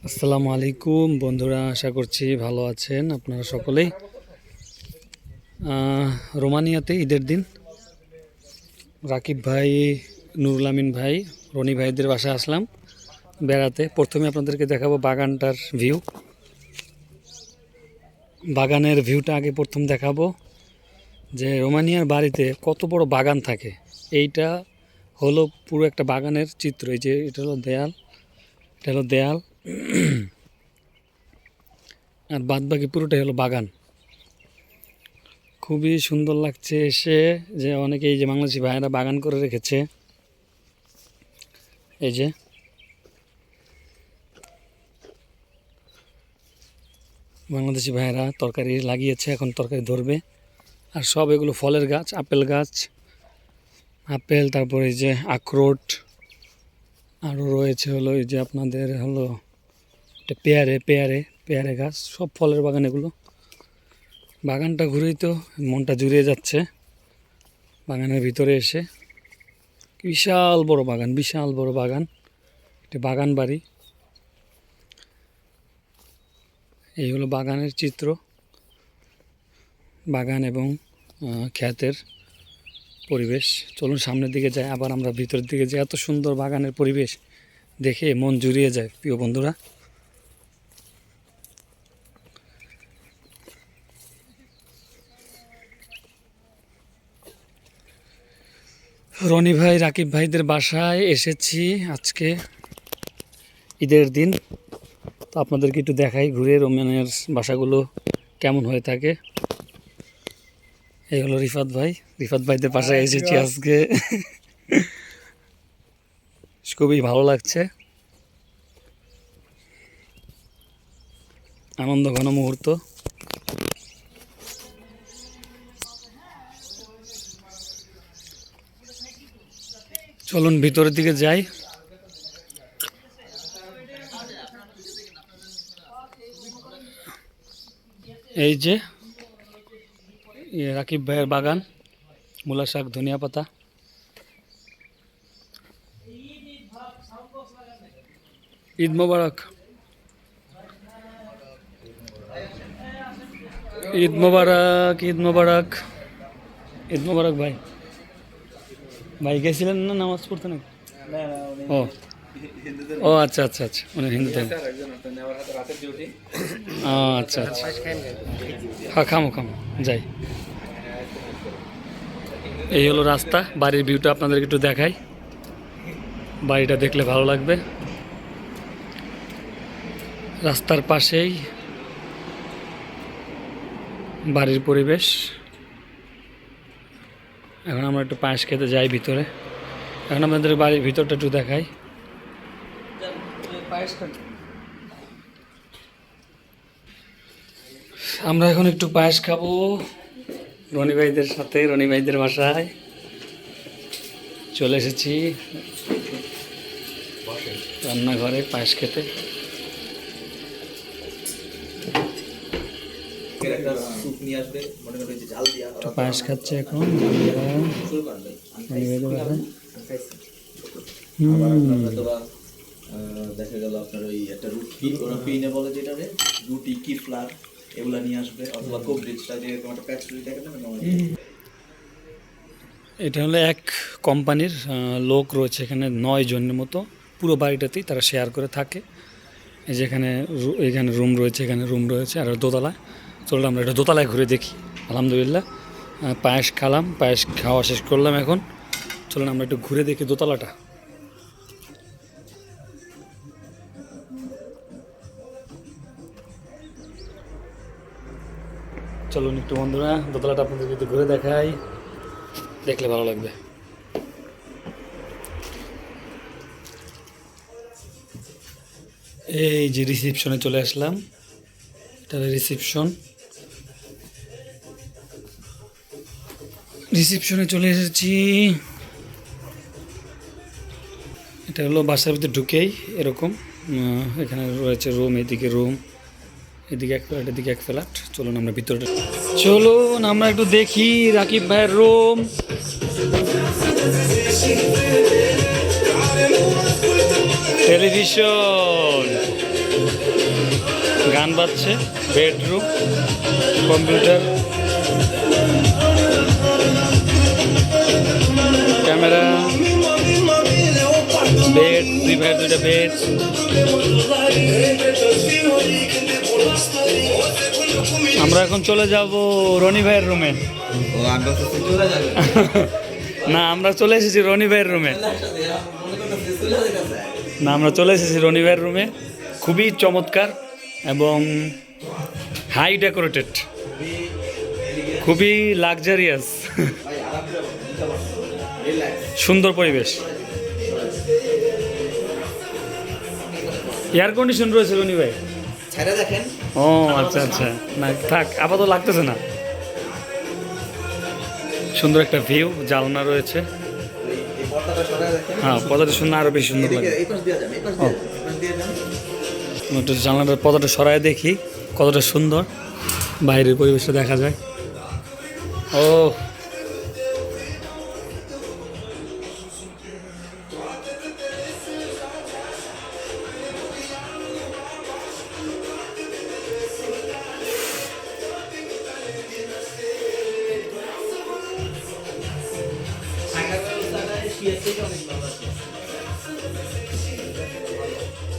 আসসালামু আলাইকুম বন্ধুরা, আশা করছি ভালো আছেন আপনারা সকলেই। রোমানিয়াতে ঈদের দিন রাকিব ভাই, নুরুল আমিন ভাই, রনি ভাইদের বাসায় আসলাম বেড়াতে। প্রথমে আপনাদেরকে দেখাবো বাগানটার ভিউ। বাগানের ভিউটা আগে প্রথম দেখাবো, যে রোমানিয়ার বাড়িতে কত বড় বাগান থাকে। এইটা হলো পুরো একটা বাগানের চিত্র। এই যে এটা হলো দেয়াল, এটা হলো দেয়াল, আর বাদ বাকি পুরোটাই হলো বাগান। খুবই সুন্দর লাগছে এসে, যে অনেকে এই যে বাংলাদেশি ভাইয়েরা বাগান করে রেখেছে। এই যে বাংলাদেশি ভাইয়েরা তরকারি লাগিয়েছে, এখন তরকারি ধরবে। আর সব এগুলো ফলের গাছ, আপেল গাছ, আপেল, তারপরে এই যে আখরোট, আরও রয়েছে হলো এই যে আপনাদের হলো এটা পেয়ারে গাছ, সব ফলের বাগান এগুলো। বাগানটা ঘুরেই তো মনটা জুড়িয়ে যাচ্ছে। বাগানের ভিতরে এসে বিশাল বড় বাগান, এটা বাগান বাড়ি। এই হলো বাগানের চিত্র, বাগান এবং ক্ষেতের পরিবেশ। চলুন সামনের দিকে যাই, আবার আমরা ভিতরের দিকে যাই। এত সুন্দর বাগানের পরিবেশ দেখে মন জুড়িয়ে যায় প্রিয় বন্ধুরা। রনি ভাই, রাকিব ভাইদের বাসায় এসেছি আজকে ঈদের দিন। তো আপনাদেরকে একটু দেখাই ঘুরে রোমানিয়ার বাসাগুলো কেমন হয়ে থাকে। এই হলো রিফাত ভাইদের বাসায় এসেছি আজকে। খুবই ভালো লাগছে, আনন্দ ঘন মুহূর্ত। চলুন ভিতরের দিকে যাই। এই যে রাকিব ভাইয়ের বাগান, মূলা শাক, ধনিয়া পাতা। ঈদ মোবারক, ঈদ মোবারক, ঈদ মোবারক, ঈদ মোবারক ভাই। ভাই গেছিলেন না নামাজ পড়তে নাকি? ও ও আচ্ছা আচ্ছা আচ্ছা, মানে হিন্দু ধর্ম। আচ্ছা আচ্ছা, হ্যাঁ খামো যাই। এই হলো রাস্তা, বাড়ির ভিউটা আপনাদেরকে একটু দেখাই। বাড়িটা দেখলে ভালো লাগবে। রাস্তার পাশেই বাড়ির পরিবেশ। এখন আমরা একটু পায়েস খেতে যাই ভিতরে। এখন আপনাদের বাড়ির ভিতরটা একটু দেখাই। আমরা এখন একটু পায়েস খাবো রনি ভাইদের সাথে, রনি ভাইদের বাসায় চলে এসেছি রান্নাঘরে পায়েস খেতে। পায়েস খাচ্ছে এখন দেখা গেল আপনার ওই একটা রুটি বলে, যেটা রুটি কি ফ্লার এগুলা নিয়ে আসবে, অথবা কোব্রিজটা যেরকম একটা প্যাচুরি থাকে না। এটা হলো এক কোম্পানির লোক রয়েছে এখানে 9 জনের মতো, পুরো বাড়িটাতেই তারা শেয়ার করে থাকে। এই যে এখানে রুম রয়েছে, এখানে রুম রয়েছে, আর দোতলায়। চলো আমরা এটা দোতলায় ঘুরে দেখি। আলহামদুলিল্লাহ পায়েস খেলাম, পায়েস খাওয়া শেষ করলাম। এখন চলুন আমরা একটু ঘুরে দেখি দোতলাটা। চলুন একটু বন্ধুরা দোতলাটা আপনাদেরকে একটু ঘুরে দেখাই, দেখলে ভালো লাগবে। এই যে রিসেপশনে চলে আসলাম, এটা রিসেপশনে চলে এসেছি। এটা হলো বাসার ভিতরে ঢুকেই এরকম, এখানে রয়েছে রুম, এদিকে রুম, এদিকে এক ফ্ল্যাট, এদিকে এক ফ্ল্যাট। চলুন আমরা ভিতরে, চলুন আমরা একটু দেখি রাকিব ভাইয়ের রুম। টেলিভিশন, গান বাজছে, বেডরুম, কম্পিউটার, ক্যামেরা, বেড, দুই ভাইয়ের দুইটা বেড। আমরা এখন চলে যাব রনি ভাইয়ের রুমে। ও আমরা তো চলে যাবে না, আমরা চলে এসেছি রনি ভাইয়ের রুমে। মনে করতেছি চলে যাবে না, আমরা চলে এসেছি রনি ভাইয়ের রুমে। খুবই চমৎকার এবং হাই ডেকোরেটেড, খুবই লাক্সারিয়াস, ভাই আরাম করে রিল্যাক্স সুন্দর পরিবেশ। এয়ার কন্ডিশন রয়েছে রনি ভাই। ছেড়ে দেখেন ও আচ্ছা আচ্ছা, না থাক, আপাতত লাগতেছে না। সুন্দর একটা ভিউ, জানলা রয়েছে। এই পর্দাটা সরায় দেখেন হ্যাঁ, পদাটা সুন্দর, আরো বেশি সুন্দর লাগে। এই পাশ দিয়ে যান এই পাশ দিয়ে যান এই পাশ দিয়ে যান একটু জানলাটার পদাটা সরায় দেখি কতটা সুন্দর বাইরের পরিবেশটা দেখা যায়। ও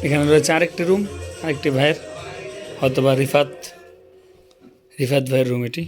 এখানে রয়েছে আরেকটি রুম, আরেকটি ভাইয়ের, হয়তো বা রিফাত ভাইয়ের রুম এটি।